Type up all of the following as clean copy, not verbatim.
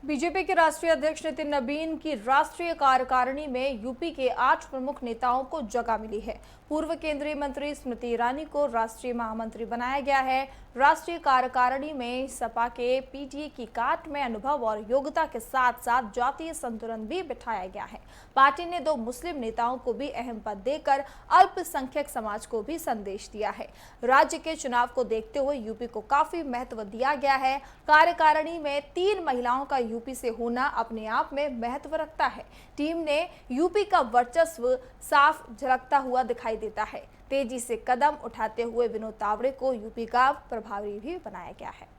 BJP के राष्ट्रीय अध्यक्ष नितिन नबीन की राष्ट्रीय कार्यकारिणी में यूपी के 8 प्रमुख नेताओं को जगह मिली है। पूर्व केंद्रीय मंत्री स्मृति ईरानी को राष्ट्रीय महामंत्री बनाया गया है। राष्ट्रीय कार्यकारिणी में सपा के पीटीए की काट में अनुभव और योग्यता के साथ साथ जातीय संतुलन भी बिठाया गया है। पार्टी ने 2 मुस्लिम नेताओं को भी अहम पद देकर अल्पसंख्यक समाज को भी संदेश दिया है। राज्य के चुनाव को देखते हुए यूपी को काफी महत्व दिया गया है। कार्यकारिणी में 3 महिलाओं का यूपी से होना अपने आप में महत्व रखता है। टीम ने यूपी का वर्चस्व साफ झलकता हुआ दिखाई देता है। तेजी से कदम उठाते हुए विनोद तावड़े को यूपी का प्रभारी भी बनाया गया है।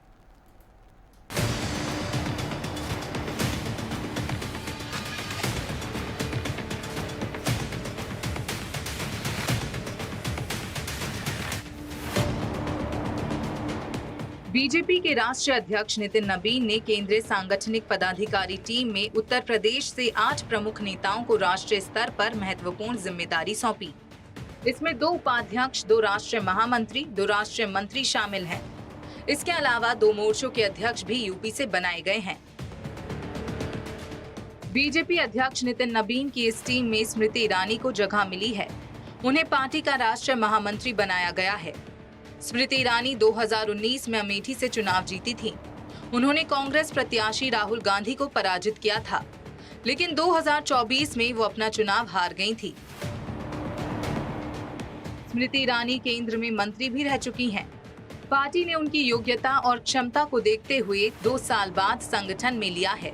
बीजेपी के राष्ट्रीय अध्यक्ष नितिन नबीन ने केंद्रीय सांगठनिक पदाधिकारी टीम में उत्तर प्रदेश से 8 प्रमुख नेताओं को राष्ट्रीय स्तर पर महत्वपूर्ण जिम्मेदारी सौंपी। इसमें 2 उपाध्यक्ष, 2 राष्ट्रीय महामंत्री, 2 राष्ट्रीय मंत्री शामिल हैं। इसके अलावा 2 मोर्चों के अध्यक्ष भी यूपी से बनाए गए हैं। बीजेपी अध्यक्ष नितिन नबीन की इस टीम में स्मृति ईरानी को जगह मिली है। उन्हें पार्टी का राष्ट्रीय महामंत्री बनाया गया है। स्मृति ईरानी 2019 में अमेठी से चुनाव जीती थी। उन्होंने कांग्रेस प्रत्याशी राहुल गांधी को पराजित किया था, लेकिन 2024 में वो अपना चुनाव हार गई थी। स्मृति ईरानी केंद्र में मंत्री भी रह चुकी हैं। पार्टी ने उनकी योग्यता और क्षमता को देखते हुए 2 साल बाद संगठन में लिया है।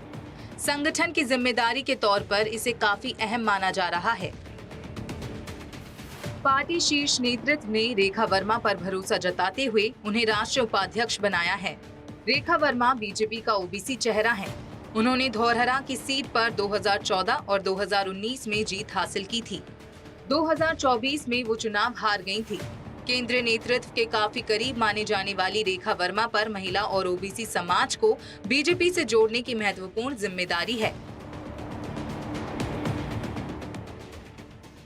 संगठन की जिम्मेदारी के तौर पर इसे काफी अहम माना जा रहा है। पार्टी शीर्ष नेतृत्व ने रेखा वर्मा पर भरोसा जताते हुए उन्हें राष्ट्रीय उपाध्यक्ष बनाया है। रेखा वर्मा बीजेपी का ओबीसी चेहरा है। उन्होंने धौरहरा की सीट पर 2014 और 2019 में जीत हासिल की थी। 2024 में वो चुनाव हार गई थी। केंद्रीय नेतृत्व के काफी करीब माने जाने वाली रेखा वर्मा पर महिला और ओबीसी समाज को बीजेपी से जोड़ने की महत्वपूर्ण जिम्मेदारी है।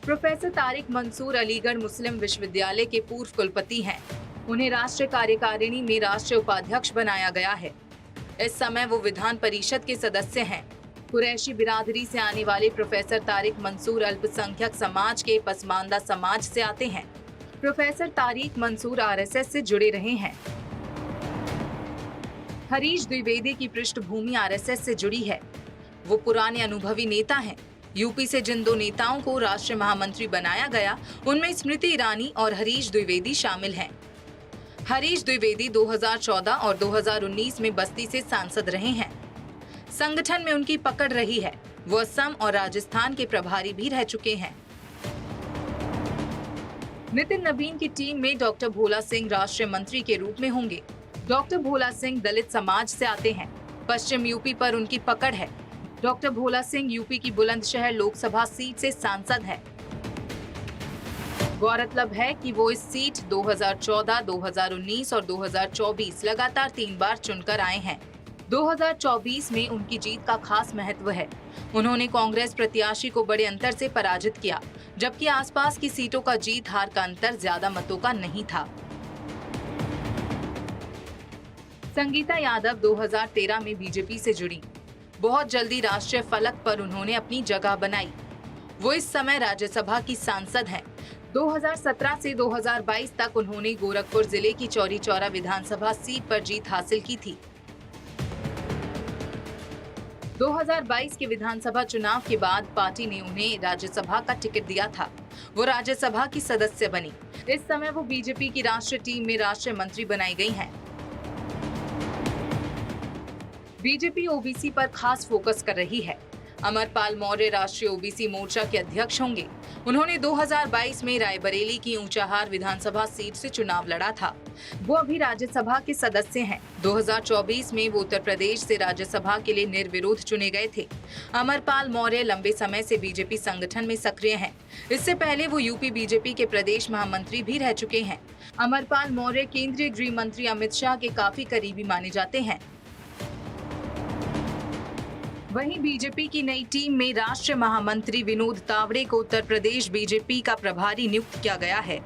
प्रोफेसर तारिक मंसूर अलीगढ़ मुस्लिम विश्वविद्यालय के पूर्व कुलपति हैं। उन्हें राष्ट्रीय कार्यकारिणी में राष्ट्रीय उपाध्यक्ष बनाया गया है। इस समय वो विधान परिषद के सदस्य हैं। कुरैशी बिरादरी से आने वाले प्रोफेसर तारिक मंसूर अल्पसंख्यक समाज के पसमानदा समाज से आते हैं। प्रोफेसर तारिक मंसूर आरएसएस से जुड़े रहे हैं। हरीश द्विवेदी की पृष्ठभूमि आरएसएस से जुड़ी है। वो पुराने अनुभवी नेता हैं। यूपी से जिन 2 नेताओं को राष्ट्रीय महामंत्री बनाया गया, उनमें स्मृति ईरानी और हरीश द्विवेदी शामिल हैं। हरीश द्विवेदी 2014 और 2019 में बस्ती से सांसद रहे हैं। संगठन में उनकी पकड़ रही है। वो असम और राजस्थान के प्रभारी भी रह चुके हैं। नितिन नबीन की टीम में डॉक्टर भोला सिंह राष्ट्रीय मंत्री के रूप में होंगे। डॉक्टर भोला सिंह दलित समाज से आते हैं। पश्चिम यूपी पर उनकी पकड़ है। डॉक्टर भोला सिंह यूपी की बुलंदशहर लोकसभा सीट से सांसद हैं। गौरतलब है कि वो इस सीट 2014, 2019 और 2024 लगातार 3 बार चुनकर आए हैं। 2024 में उनकी जीत का खास महत्व है। उन्होंने कांग्रेस प्रत्याशी को बड़े अंतर से पराजित किया, जबकि आसपास की सीटों का जीत हार का अंतर ज्यादा मतों का नहीं था। संगीता यादव 2013 में बीजेपी से जुड़ी। बहुत जल्दी राष्ट्रीय फलक पर उन्होंने अपनी जगह बनाई। वो इस समय राज्यसभा की सांसद हैं। 2017 से 2022 तक उन्होंने गोरखपुर जिले की चौरी चौरा विधानसभा सीट पर जीत हासिल की थी। 2022 के विधानसभा चुनाव के बाद पार्टी ने उन्हें राज्यसभा का टिकट दिया था। वो राज्यसभा की सदस्य बनी। इस समय वो बीजेपी की राष्ट्रीय टीम में राष्ट्रीय मंत्री बनाई गई हैं। बीजेपी ओबीसी पर खास फोकस कर रही है। अमरपाल मौर्य राष्ट्रीय ओबीसी मोर्चा के अध्यक्ष होंगे। उन्होंने 2022 में रायबरेली की ऊंचाहार विधानसभा सीट से चुनाव लड़ा था। वो अभी राज्यसभा के सदस्य हैं। 2024 में वो उत्तर प्रदेश से राज्यसभा के लिए निर्विरोध चुने गए थे। अमरपाल मौर्य लंबे समय से बीजेपी संगठन में सक्रिय हैं। इससे पहले वो यूपी बीजेपी के प्रदेश महामंत्री भी रह चुके हैं। अमरपाल मौर्य केंद्रीय गृह मंत्री अमित शाह के काफी करीबी माने जाते हैं। वहीं बीजेपी की नई टीम में राष्ट्रीय महामंत्री विनोद तावड़े को उत्तर प्रदेश बीजेपी का प्रभारी नियुक्त किया गया है।